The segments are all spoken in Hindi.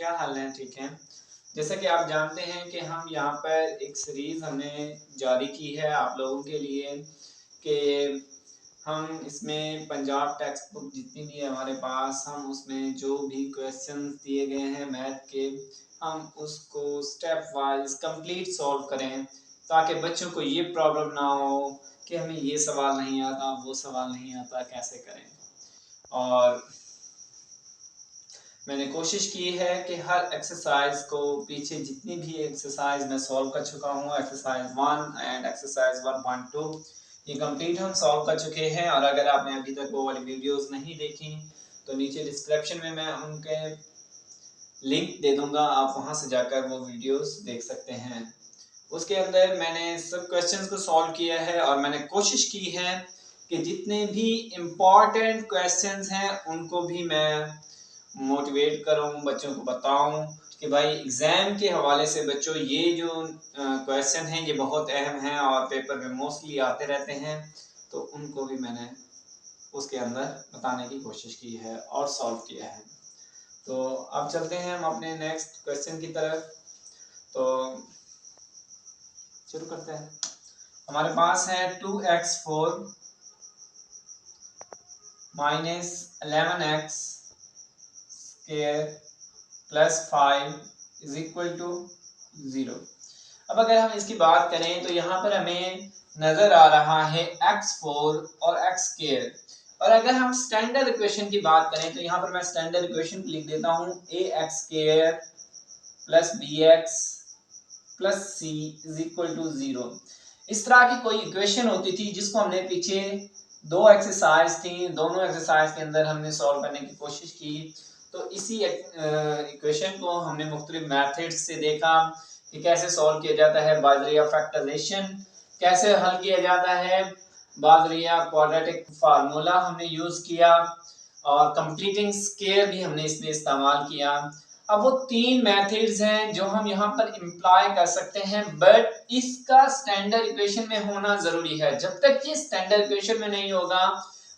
क्या हाल है? ठीक है। जैसा कि आप जानते हैं कि हम यहाँ पर एक सीरीज़ हमने जारी की है आप लोगों के लिए कि हम इसमें पंजाब टेक्स्ट बुक जितनी भी है हमारे पास, हम उसमें जो भी क्वेश्चंस दिए गए हैं मैथ के, हम उसको स्टेप वाइज़ कंप्लीट सॉल्व करें, ताकि बच्चों को ये प्रॉब्लम ना हो कि हमें ये सवाल नहीं आता, वो सवाल नहीं आता, कैसे करें। और मैंने कोशिश की है कि हर एक्सरसाइज को, पीछे जितनी भी एक्सरसाइज मैं सॉल्व कर चुका हूँ, एक्सरसाइज 1 एंड एक्सरसाइज 1.2 ये कंप्लीट हम सॉल्व कर चुके हैं। और अगर आपने अभी तक वो वाली वीडियोस नहीं देखी तो नीचे डिस्क्रिप्शन में मैं उनके लिंक दे दूंगा, आप वहां से जाकर वो वीडियोस देख सकते हैं। उसके अंदर मैंने सब क्वेश्चंस को सॉल्व किया है और मैंने कोशिश की है कि जितने भी इम्पॉर्टेंट क्वेश्चंस हैं उनको भी मैं मोटिवेट करूं, बच्चों को बताऊं कि भाई एग्ज़ाम के हवाले से बच्चों ये जो क्वेश्चन हैं ये बहुत अहम हैं और पेपर में मोस्टली आते रहते हैं, तो उनको भी मैंने उसके अंदर बताने की कोशिश की है और सॉल्व किया है। तो अब चलते हैं हम अपने नेक्स्ट क्वेश्चन की तरफ। तो शुरू करते हैं। हमारे पास है 2x4 minus 11x square plus 5 is equal to 0। अब अगर हम इसकी बात करें तो यहाँ पर हमें नजर आ रहा है x4 और x स्क्वायर, और अगर हम स्टैंडर्ड इक्वेशन की बात करें तो यहाँ पर मैं स्टैंडर्ड इक्वेशन लिख देता हूँ ax square plus bx plus c is equal to 0। इस तरह की कोई इक्वेशन होती थी जिसको हमने पीछे दो एक्सरसाइज थी, दोनों एक्सरसाइज के अंदर हमने सॉल्व करने की कोशिश की। तो इसी इक्वेशन को हमने मुख्तलिफ मेथड्स से देखा कि कैसे सॉल्व किया जाता है। बाजरिया फैक्टराइजेशन कैसे हल किया जाता है, बाजरिया क्वाड्रेटिक फार्मूला हमने यूज किया, और कंप्लीटिंग स्क्वायर भी हमने इसमें इस्तेमाल किया। अब वो तीन मेथड्स हैं जो हम यहाँ पर इम्प्लॉय कर सकते हैं, बट इसका स्टैंडर्ड इक्वेशन में होना जरूरी है। जब तक ये स्टैंडर्ड इक्वेशन में नहीं होगा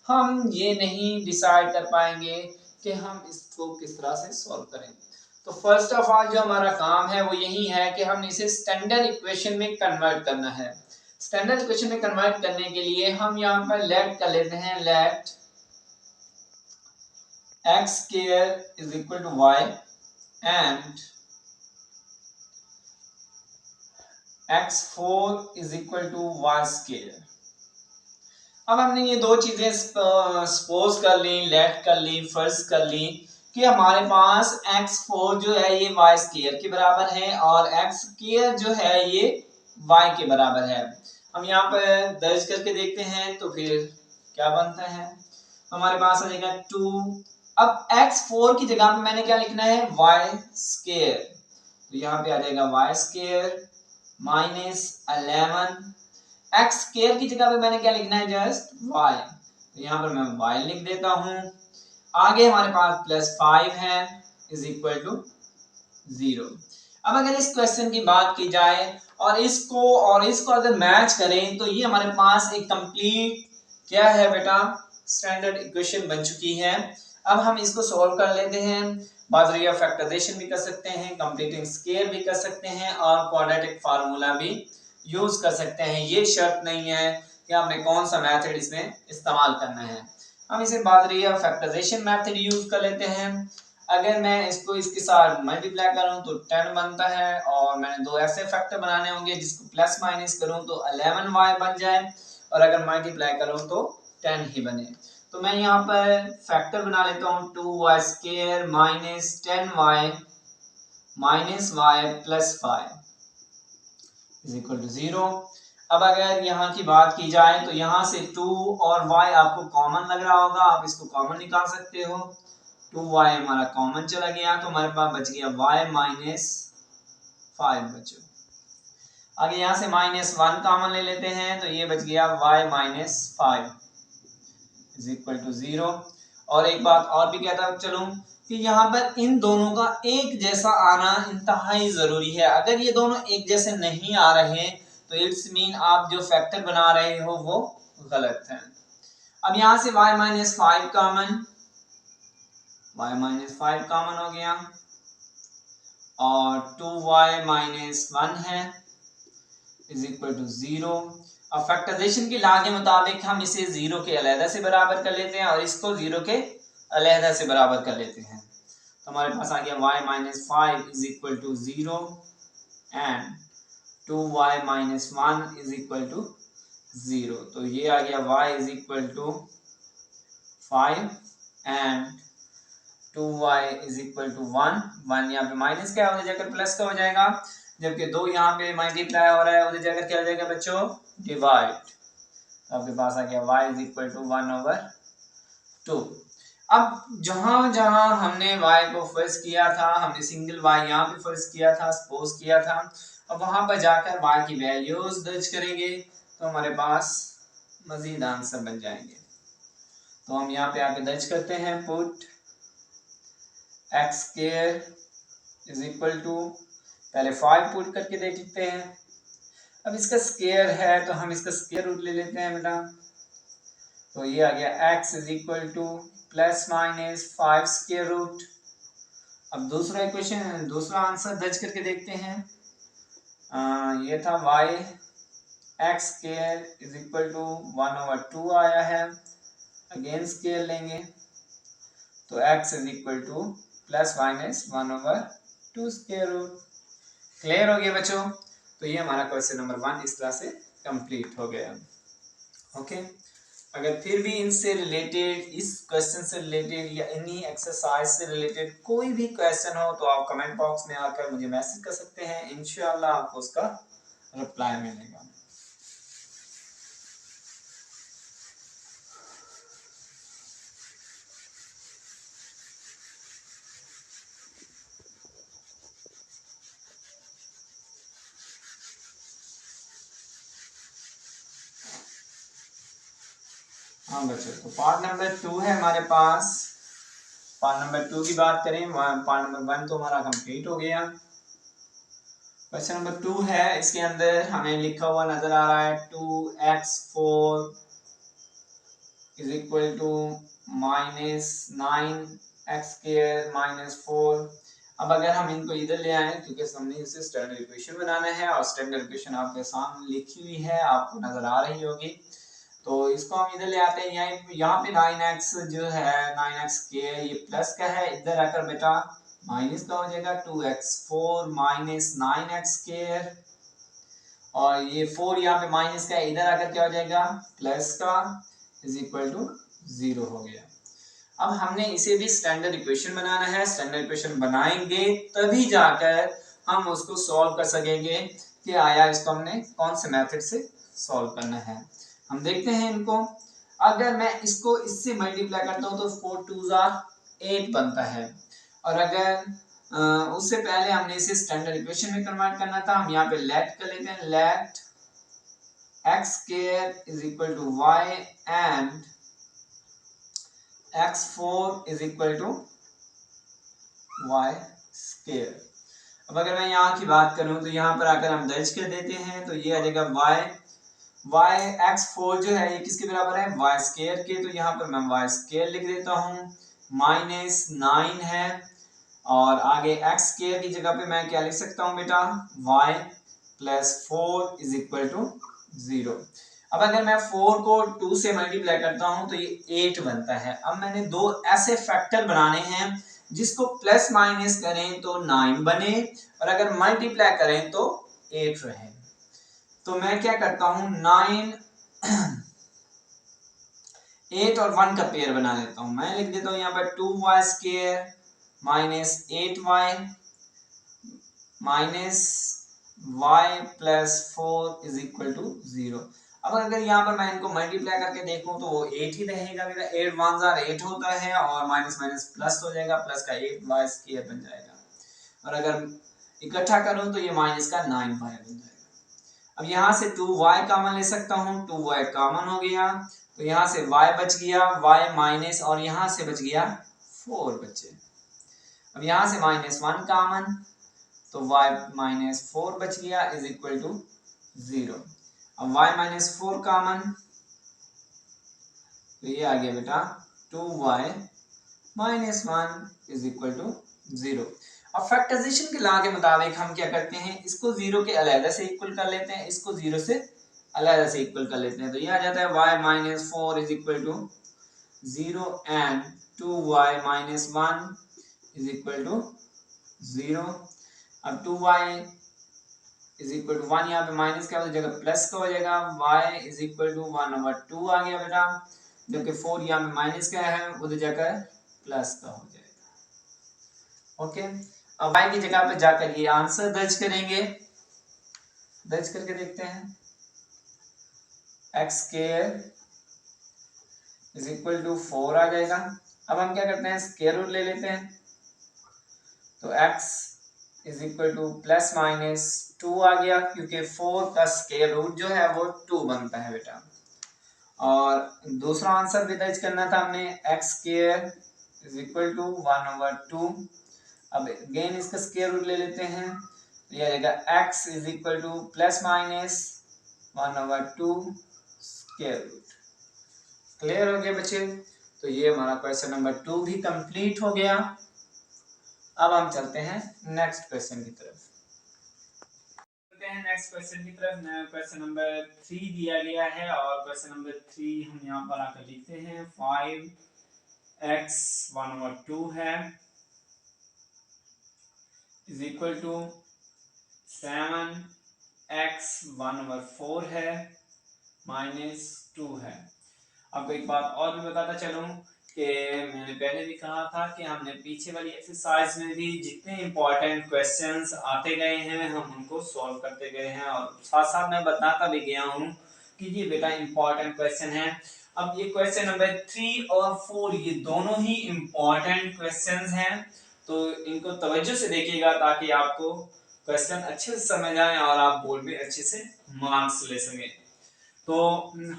हम ये नहीं डिसाइड कर पाएंगे कि हम इसको किस तरह से सॉल्व करें। तो फर्स्ट ऑफ ऑल जो हमारा काम है वो यही है कि हम इसे स्टैंडर्ड इक्वेशन में कन्वर्ट करना है। स्टैंडर्ड इक्वेशन में कन्वर्ट करने के लिए हम यहाँ पर लेट कर लेते हैं, late x square is equal to y and x4 is equal to y square। अब हमने ये दो चीजें सपोज कर ली, लेट कर ली, फर्ज कर ली कि हमारे पास x4 जो है ये y स्क्वायर के बराबर है और x स्क्वायर जो है ये y के बराबर है। हम यहाँ पर दर्ज करके देखते हैं तो फिर क्या बनता है, हमारे पास आ जाएगा 2। अब x4 की जगह पे मैंने क्या लिखना है, y स्क्वायर, तो यहाँ पे आ जाएगा y square minus 11। x square की जगह पे मैंने क्या लिखना है, जस्ट y, तो यहाँ पर मैं y लिख देता हूँ। आगे हमारे पास प्लस 5 है इज इक्वल टू 0। अब अगर इस क्वेश्चन की बात की जाए और इसको अगर मैच करें तो ये हमारे पास एक कंप्लीट क्या है बेटा, स्टैंडर्ड इक्वेशन बन चुकी है। अब हम इसको सॉल्व कर लेते हैं। बाजरिया फैक्टराइजेशन भी कर सकते हैं, कंप्लीटिंग स्क्वायर भी कर सकते हैं और क्वाड्रेटिक फार्मूला भी यूज कर सकते हैं। ये शर्त नहीं है कि आपने कौन सा मेथड इसमें इस्तेमाल करना है। हम इसे बाजरिया फैक्टराइजेशन मेथड यूज कर लेते हैं। अगर मैं इसको इसके साथ मल्टीप्लाई करूं तो 10 बनता है, और मैंने दो ऐसे फैक्टर बनाने होंगे जिसको प्लस माइनस करूं तो 11y बन जाए, और अगर मल्टीप्लाई करूं तो 10 ही बने। तो मैं यहाँ पर फैक्टर बना लेता हूँ 2y square minus 10y minus y plus 5 is equal to 0। अब अगर यहाँ की बात की जाए तो यहाँ से 2 और y आपको कॉमन लग रहा होगा, आप इसको कॉमन निकाल सकते हो। 2y हमारा कॉमन चला गया तो हमारे पास बच गया y माइनस 5 बचो। आगे यहाँ से -1 कॉमन ले लेते हैं तो ये बच गया y minus 5 is equal to 0। और एक बात और भी कहता चलूं कि यहाँ पर इन दोनों का एक जैसा आना इंतहाई जरूरी है। अगर ये दोनों एक जैसे नहीं आ रहे तो इट्स मीन आप जो फैक्टर बना रहे हो वो गलत है। अब यहाँ से y minus 5 common, y minus 5 common हो गया, और 2y माइनस 1 है इज इक्वल टू 0। अब फैक्टराइजेशन की लॉ के मुताबिक हम इसे 0 के अलहदा से बराबर कर लेते हैं और इसको 0 के अलहदा से बराबर कर लेते हैं। तो हमारे पास आ गया y minus 5 is equal to 0 and 2y minus 1 is equal to 0। तो ये आ गया y is equal to 5 and 2y is equal to 1। 1 यहाँ पे माइनस का है, उधर जाकर प्लस का हो जाएगा, जबकि 2 यहाँ पे मल्टीप्लाई हो रहा है, उधर जाकर क्या हो जाएगा बच्चों, डिवाइड। तो आपके पास आ गया y इज इक्वल टू 1/2। अब जहां जहां हमने y को फर्ज किया था, हमने सिंगल y यहाँ पे फर्ज किया था, सपोज किया था, अब वहां पर जाकर y की वैल्यूज दर्ज करेंगे तो हमारे पास मजीद आंसर बन जाएंगे। तो हम यहाँ पे आके दर्ज करते हैं, put x square is equal to, पहले 5 पुट करके देख लेते हैं। अब इसका स्क्वायर है तो हम इसका स्क्वायर रूट ले लेते हैं बेटा। तो ये आ गया x is equal to plus minus 5 square root. अब दूसरा इक्वेशन, दूसरा आंसर दर्ज करके देखते हैं। ये था y x square is equal to 1/2 आया है, अगेन स्क्वायर लेंगे तो x is equal to plus minus 1/2 square root. Clear हो गया बच्चों? तो ये हमारा क्वेश्चन नंबर 1 इस तरह से कंप्लीट हो गया। ओके, अगर फिर भी इनसे रिलेटेड, इस क्वेश्चन से रिलेटेड या इन्हीं एक्सरसाइज से रिलेटेड कोई भी क्वेश्चन हो तो आप कमेंट बॉक्स में आकर मुझे मैसेज कर सकते हैं, इंशाल्लाह आपको उसका रिप्लाई मिलेगा। हाँ बच्चों, तो पार्ट नंबर 2 है हमारे पास। पार्ट नंबर 2 की बात करें, पार्ट नंबर 1 तो हमारा कंप्लीट हो गया। क्वेश्चन नंबर 2 है, इसके अंदर हमें लिखा हुआ नजर आ रहा है 2x4 is equal to minus 9x² minus 4। अब अगर हम इनको इधर ले आए, क्योंकि हमने इसे स्टैंडर्ड इक्वेशन बनाना है और स्टैंडर्ड इक्वेशन आपके सामने लिखी हुई है, आपको नजर आ रही होगी। तो इसको हम इधर ले आते हैं, यहाँ पे 9x जो है 9x² ये प्लस का है, इधर आकर बेटा माइनस का हो जाएगा 2x4 माइनस 9x², और ये 4 यहाँ पे माइनस का है, इधर आकर क्या हो जाएगा प्लस का, इज इक्वल टू 0 हो गया। अब हमने इसे भी स्टैंडर्ड इक्वेशन बनाना है, स्टैंडर्ड इक्वेशन बनाएंगे तभी जाकर हम उसको सॉल्व कर सकेंगे कि आया इसको हमने कौन से मेथड से सॉल्व करना है। हम देखते हैं इनको। अगर मैं इसको इससे मल्टीप्लाई करता हूं तो 4 2 8 बनता है, और अगर उससे पहले हमने इसे स्टैंडर्ड इक्वेशन में कन्वर्ट करना था, हम यहाँ पे लेट कर लेते हैं, let x² is equal to y and x4 is equal to y²। अब अगर मैं यहाँ की बात करूं तो यहाँ पर आकर हम दर्ज कर देते हैं, तो ये आ जाएगा y x4 जो है ये किसके बराबर है, y² के। तो यहाँ पर मैं y² लिख देता हूँ, माइनस 9 है, और आगे x² की जगह पे मैं क्या लिख सकता हूँ बेटा, y plus 4 is equal to 0। अब अगर मैं 4 को 2 से मल्टीप्लाई करता हूं तो ये 8 बनता है। अब मैंने दो ऐसे फैक्टर बनाने हैं जिसको प्लस माइनस करें तो 9 बने, और अगर मल्टीप्लाई करें तो 8 रहे। तो मैं क्या करता हूं, 8 और 1 का पेयर बना लेता हूं। मैं लिख देता हूं यहाँ पर 2y² minus 8y minus y plus 4 is equal to 0। अब अगर यहाँ पर मैं इनको मल्टीप्लाई करके देखूं तो वो 8 ही रहेगा मेरा, 8 1 8 होता है, और माइनस माइनस प्लस हो जाएगा, प्लस का 8y² बन जाएगा, और अगर इकट्ठा करूं तो ये माइनस का 9y बन जाएगा। अब यहाँ से 2y कॉमन ले सकता हूँ, 2y कॉमन हो गया, तो यहाँ से y बच गया, y माइनस, और यहाँ से बच गया 4 बच्चे। अब यहाँ से -1 कॉमन, तो y माइनस 4 बच गया, इज इक्वल टू 0। अब y माइनस 4 कॉमन, तो ये आ गया बेटा 2y minus 1 is equal to 0। अब फैक्टराइजेशन के लॉ के मुताबिक हम क्या करते हैं, इसको जीरो के अलग से इक्वल कर लेते हैं, इसको जीरो से अलग से इक्वल कर लेते हैं। तो ये आ जाता है y minus 4 is equal to 0 and 2y minus 1 is equal to 0। अब 2y इज इक्वल टू 1, यहाँ पे माइनस क्या हो जाएगा, प्लस का हो जाएगा, y इज इक्वल टू 1/2 आ गया बेटा, जबकि 4 यहाँ पे माइनस का है, उधर जाकर प्लस का हो जाएगा। ओके, अब y की जगह पे जाकर ये आंसर दर्ज करेंगे, दर्ज करके देखते हैं। x square is equal to 4 आ जाएगा। अब हम क्या करते हैं, स्क्वायर रूट ले लेते हैं, तो x is equal to plus minus 2 आ गया, क्योंकि 4 का स्क्वायर रूट जो है वो 2 बनता है बेटा। और दूसरा आंसर भी दर्ज करना था हमने, x square is equal to 1/2। अब अगेन इसका स्क्वायर रूट ले लेते हैं, तो यह आएगा x is equal to plus minus 1/2 square root. Clear हो गया बच्चे? तो ये हमारा क्वेश्चन नंबर 2 भी कंप्लीट हो गया। अब हम चलते हैं नेक्स्ट क्वेश्चन की तरफ। नेक्स्ट क्वेश्चन की तरफ। क्वेश्चन नंबर 3 दिया गया है और क्वेश्चन नंबर 3 हम यहाँ पर आकर लिखते हैं 5x 1/2 है इज इक्वल टू 7x 1/4 है माइनस 2 है। आपको एक बात और भी बताता चलूं कि मैंने पहले भी कहा था कि हमने पीछे वाली एक्सरसाइज में भी जितने इंपॉर्टेंट क्वेश्चंस आते गए हैं हम उनको सॉल्व करते गए हैं, और साथ साथ मैं बताता भी गया हूं कि ये बेटा इंपॉर्टेंट क्वेश्चन है। अब ये क्वेश्चन नंबर 3 और 4 ये दोनों ही इंपॉर्टेंट क्वेश्चंस हैं, तो इनको तवज्जो से देखिएगा ताकि आपको क्वेश्चन अच्छे से समझ आए और आप बोर्ड में अच्छे से मार्क्स ले सकें। तो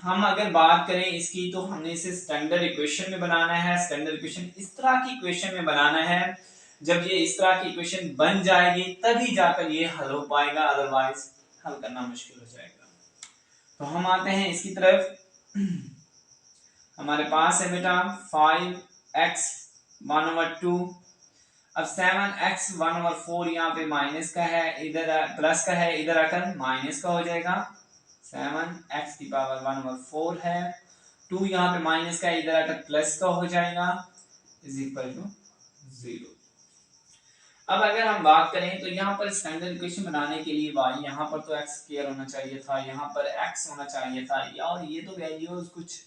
हम अगर बात करें इसकी, तो हमने इसे स्टैंडर्ड इक्वेशन में बनाना है। स्टैंडर्ड इक्वेशन इस तरह की इक्वेशन में बनाना है, जब ये इस तरह की इक्वेशन बन जाएगी तभी जाकर ये हल हो पाएगा, अदरवाइज हल करना मुश्किल हो जाएगा। तो हम आते हैं इसकी तरफ। हमारे पास है बेटा 5x 1/2। अब 7x 1/4 यहाँ पे माइनस का है, इधर प्लस का है, इधर आकर माइनस का हो जाएगा। 7x की पावर 1/4 है, 2 यहाँ पे माइनस का, इधर आकर प्लस का हो जाएगा, इज इक्वल टू 0। अब अगर हम बात करें तो यहाँ पर स्टैंडर्ड इक्वेशन बनाने के लिए y यहाँ पर तो x स्क्वायर होना चाहिए था, यहाँ पर x होना चाहिए था, और ये तो वैल्यूज कुछ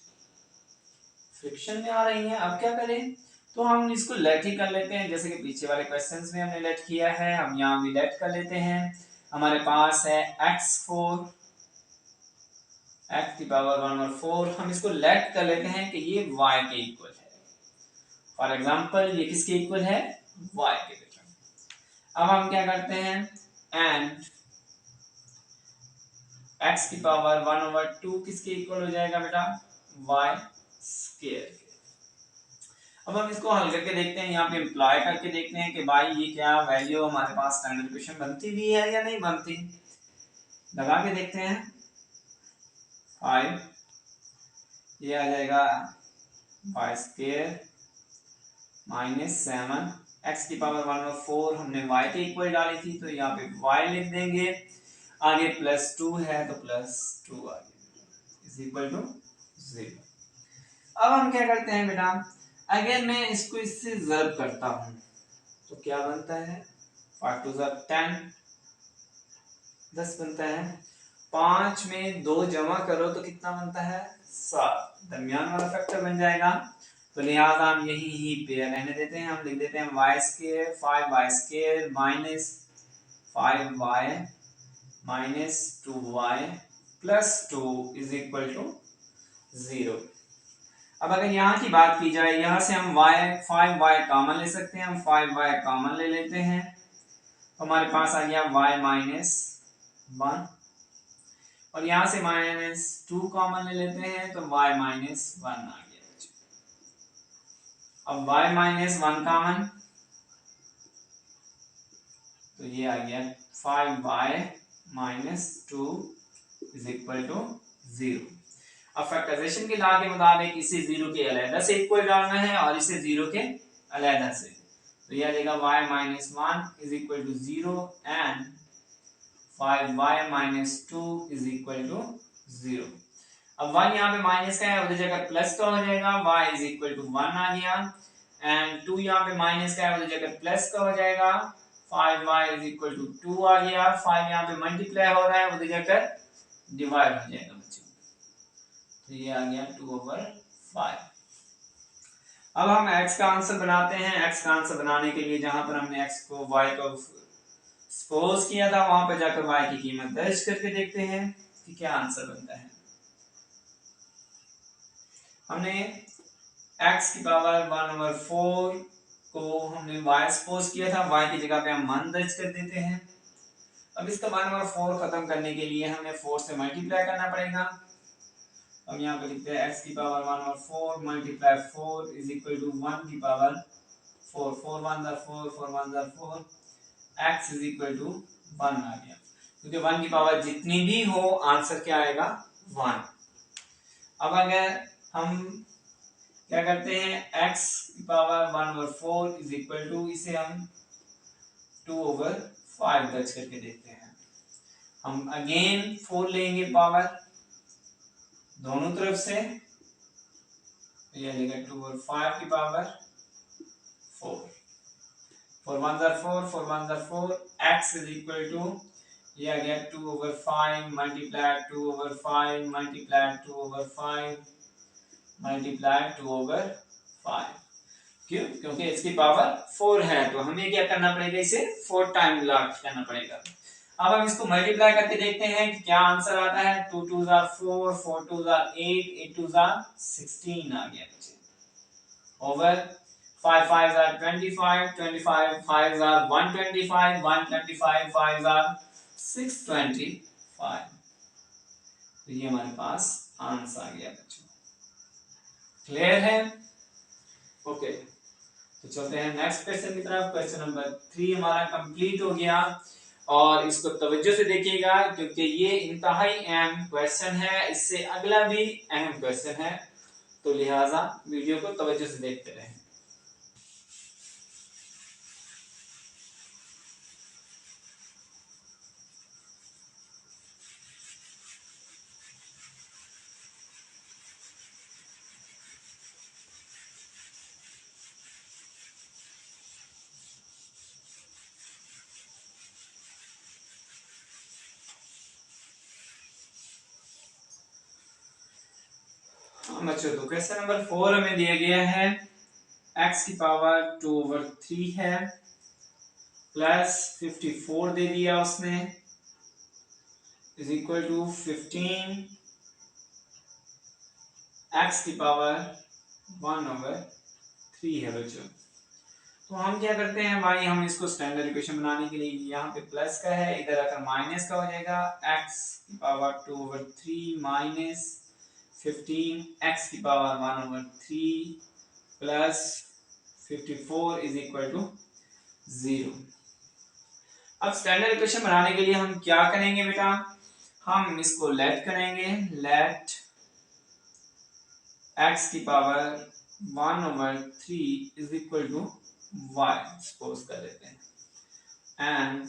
फ्रिक्शन में आ रही हैं। अब क्या करें, तो हम इसको लेट ही कर लेते हैं, जैसे कि पीछे वाले क्वेश्चंस में हमने लेट किया है, हम यहाँ भी लेट कर लेते हैं। हमारे पास है x4 x की पावर 1/4, हम इसको लेट कर लेते हैं कि ये y के इक्वल है। फॉर एग्जांपल ये किसके इक्वल है, y के इक्वल। अब हम क्या करते हैं, एंड x की पावर 1/2 किसके इक्वल हो जाएगा बेटा, y स्क्वायर। अब हम इसको हल करके देखते हैं, यहाँ पे इम्प्लॉय करके देखते हैं कि भाई ये क्या वैल्यू हमारे पास स्टैंडर्ड इक्वेशन बनती भी है या नहीं बनती। लगा के देखते हैं, 5 ये आ जाएगा y स्क्वायर माइनस 7 x की पावर 1/4 हमने y के इक्वल डाली थी, तो यहाँ पे y लिख देंगे, आगे प्लस 2 है तो प्लस 2 आगे इज इक्वल टू 0। अब हम क्या करते हैं बेटा, अगर मैं इसको इससे ज़र्ब करता हूं तो क्या बनता है, 5 2 10 10 बनता है। 5 में 2 जमा करो तो कितना बनता है, 7, दरमियान वाला फैक्टर बन जाएगा। तो लिहाजा हम यही ही पेयर रहने देते हैं, हम लिख देते हैं y square 5y square minus 5y minus 2y plus 2 is equal to 0। अब अगर यहाँ की बात की जाए, यहाँ से हम y 5y कॉमन ले सकते हैं, हम 5y कॉमन ले लेते हैं, तो हमारे पास आ गया y माइनस 1, और यहाँ से माइनस 2 कॉमन ले लेते हैं तो y माइनस 1 आ गया। अब y माइनस 1 कॉमन, तो ये आ गया 5y minus 2 is equal to 0। अब फैक्टराइजेशन के लॉ के मुताबिक इसे 0 के अलग से इक्वल डालना है और इसे 0 के अलग से, तो ये आ जाएगा y minus 1 is equal to 0 and 5y minus 2 is equal to 0। अब 1 यहाँ पे माइनस का है, उधर जगह प्लस का हो जाएगा, y इज इक्वल टू 1 आ गया एंड 2 यहाँ पे माइनस का है, उधर जगह प्लस का हो जाएगा, 5y इज इक्वल टू 2 आ गया। 5 यहाँ पे मल्टीप्लाई हो रहा है, उधर जाकर डिवाइड हो जाएगा बच्चों, तो ये आ गया 2/5। अब हम x का आंसर बनाते हैं। x का आंसर बनाने के लिए जहां पर हमने x को y को सपोज किया था वहां पर जाकर y की कीमत दर्ज करके देखते हैं कि क्या आंसर बनता है। हमने x की पावर 1/4 को हमने y सपोज किया था, y की जगह पे हम मान दर्ज कर देते हैं। अब इसका 1/4 खत्म करने के लिए हमें 4 से मल्टीप्लाई करना पड़ेगा। हम यहाँ पे लिखते हैं x की power 1/4 multiply 4 is equal to 1 की पावर 4, 4 1 ज़ा 4, 4 1 ज़ा 4, x इज इक्वल टू 1 आ गया, क्योंकि 1 की पावर जितनी भी हो आंसर क्या आएगा 1। अब अगर हम क्या करते हैं, x की पावर 1/4 इज इक्वल टू, इसे हम 2/5 दर्ज करके देखते हैं। हम अगेन 4 लेंगे पावर दोनों तरफ से, ये लेगा 2/5 की पावर 4, 4 1 ज़ा 4, 4 1 ज़ा 4, x इज इक्वल टू, ये आ गया 2/5 मल्टीप्लाई 2/5 मल्टीप्लाई 2/5 मल्टीप्लाई 2/5। क्यों? क्योंकि इसकी पावर 4 है, तो हमें क्या करना पड़ेगा, इसे 4 टाइम करना पड़ेगा। अब हम इसको मल्टीप्लाई करके देखते हैं कि क्या आंसर आता है। 2 2 ज़ा 4, 4 2 ज़ा 8, 8 2 ज़ा 16 आ गया बच्चे, ओवर 5 5 ज़ा 25, 25 5 ज़ा 125, 125 5 ज़ा 625। तो ये हमारे पास आंसर आ गया बच्चों। क्लियर है? ओके, तो चलते हैं नेक्स्ट क्वेश्चन की तरफ। क्वेश्चन नंबर 3 हमारा कंप्लीट हो गया और इसको तवज्जो से देखिएगा क्योंकि ये इंतहाई अहम क्वेश्चन है, इससे अगला भी अहम क्वेश्चन है, तो लिहाजा वीडियो को तवज्जो से देखते रहें। बच्चों, तो क्वेश्चन नंबर 4 हमें दिया गया है, x की पावर 2/3 है प्लस 54 दे दिया उसने इज इक्वल टू 15 x की पावर 1/3 है बच्चों। तो हम क्या करते हैं भाई, हम इसको स्टैंडर्ड इक्वेशन बनाने के लिए, यहाँ पे प्लस का है, इधर आकर माइनस का हो जाएगा, x की पावर 2/3 माइनस 15 x की power 1/3 plus 54 is equal to 0। अब स्टैंडर्ड इक्वेशन बनाने के लिए हम क्या करेंगे बेटा, हम इसको लेट करेंगे, लेट x की power 1/3 is equal to y suppose कर लेते हैं, एंड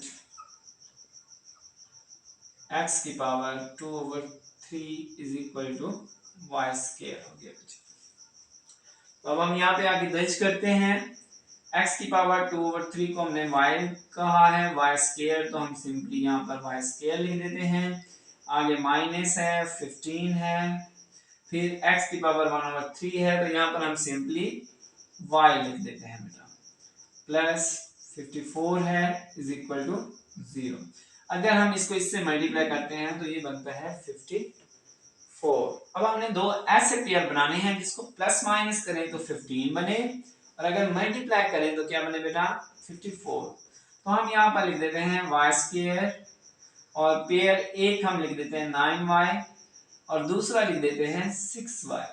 x की power 2/3 is equal to y square हो गया बच्चों। तो अब हम यहाँ पे आगे दर्ज करते हैं, x की पावर 2/3 को हमने y कहा है, y स्क्वायर, तो हम सिंपली यहाँ पर y स्क्वायर लिख देते हैं, आगे माइनस है 15 है, फिर x की पावर 1/3 है, तो यहाँ पर हम सिंपली y लिख देते हैं बेटा, प्लस 54 है इज इक्वल टू 0। अगर हम इसको इससे मल्टीप्लाई करते हैं तो ये बनता है 54। अब हमने दो ऐसे पेयर बनाने हैं जिसको प्लस माइनस करें तो 15 बने और अगर मल्टीप्लाई करें तो क्या बने बेटा 54। तो हम यहाँ पर लिख देते हैं y स्क्वायर और पेयर एक हम लिख देते हैं 9y और दूसरा लिख देते हैं 6y।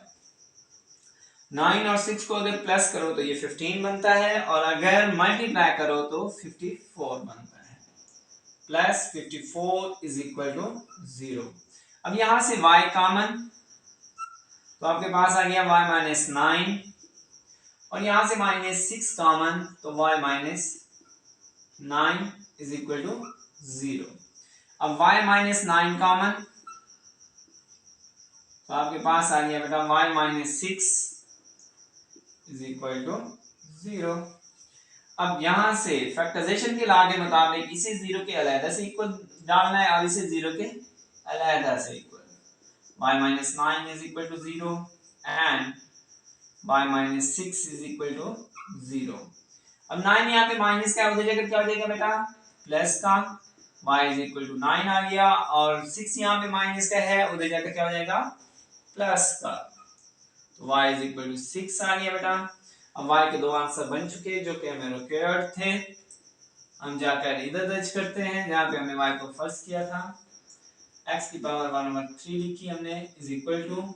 9 और 6 को अगर प्लस करो तो ये 15 बनता है और अगर मल्टीप्लाई करो तो 54 बनता है, प्लस 54 इज इक्वल टू 0। अब यहां से y कॉमन, तो आपके पास आ गया y माइनस 9 और यहां से -6 कॉमन, तो y -9 इज इक्वल टू 0। अब y -9 कॉमन, तो आपके पास आ गया बेटा y -6 इज इक्वल टू 0। अब यहां से फैक्टराइजेशन के लॉ के मुताबिक इसे 0 के अलग से इक्वल डालना है और इसे 0 के अलग से equal. y -9 is equal to 0 and y -6 is equal to 0। अब 9 यहाँ पे माइनस का उधर जाकर क्या हो जाएगा बेटा प्लस का, y is equal to 9 आ गया, और 6 यहाँ पे माइनस का है उधर जाकर क्या हो जाएगा प्लस का, तो y is equal to 6 आ गया बेटा। अब y के दो आंसर बन चुके जो कि हमें रिक्वायर्ड थे। हम जाकर इधर दर्ज करते हैं जहाँ पे हमने y को फर्स्ट किया था, x की पावर 1/3 लिखी हमने इज इक्वल टू,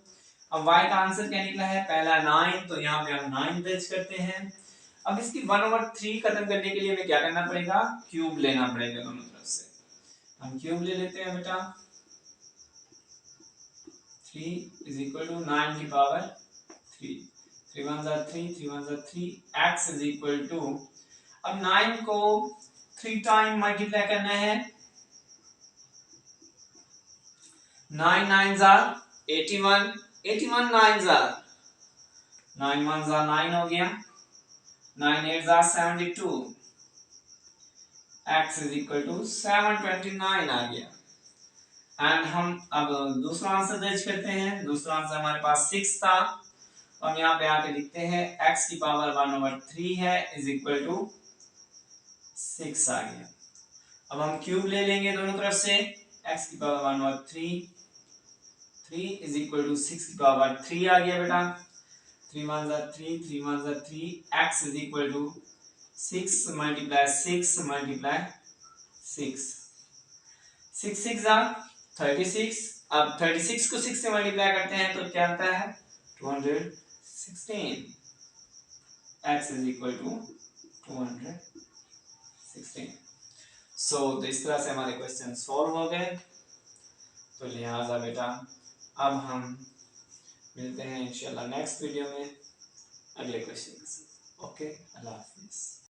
अब y का आंसर क्या निकला है पहला 9, तो यहाँ पे हम 9 दर्ज करते हैं। अब इसकी 1/3 खत्म करने के लिए हमें क्या करना पड़ेगा, क्यूब लेना पड़ेगा दोनों तरफ से। हम क्यूब ले लेते हैं बेटा, 3 इज इक्वल टू 9 की पावर 3, 3 1 जा 3, 3 1 जा 3, x इज इक्वल टू, अब 9 को 3 टाइम मल्टीप्लाई करना है, 9 9 are 81, 81 9 are 9 1 are 9 हो गया, 9 8 are 72, x is equal to 729 आ गया। एंड हम अब दूसरा आंसर दर्ज करते हैं। दूसरा आंसर हमारे पास 6 था, तो हम यहाँ पे आके लिखते हैं x की पावर 1/3 है इज इक्वल टू 6 आ गया। अब हम क्यूब ले लेंगे दोनों तरफ से, x की पावर 1/3, 3 is equal to 6 की पावर 3 आ गया बेटा, 3 1 are 3, 3 1 are 3, x is equal to 6 multiply 6 multiply 6, 6 6 are 36। अब 36 को 6 से मल्टीप्लाई करते हैं तो क्या आता है 216, x is equal to 216। तो इस तरह से हमारे क्वेश्चन सॉल्व हो गए। तो लिहाजा बेटा अब हम मिलते हैं इंशाल्लाह नेक्स्ट वीडियो में अगले क्वेश्चन के साथ। ओके, अल्लाह हाफिज़।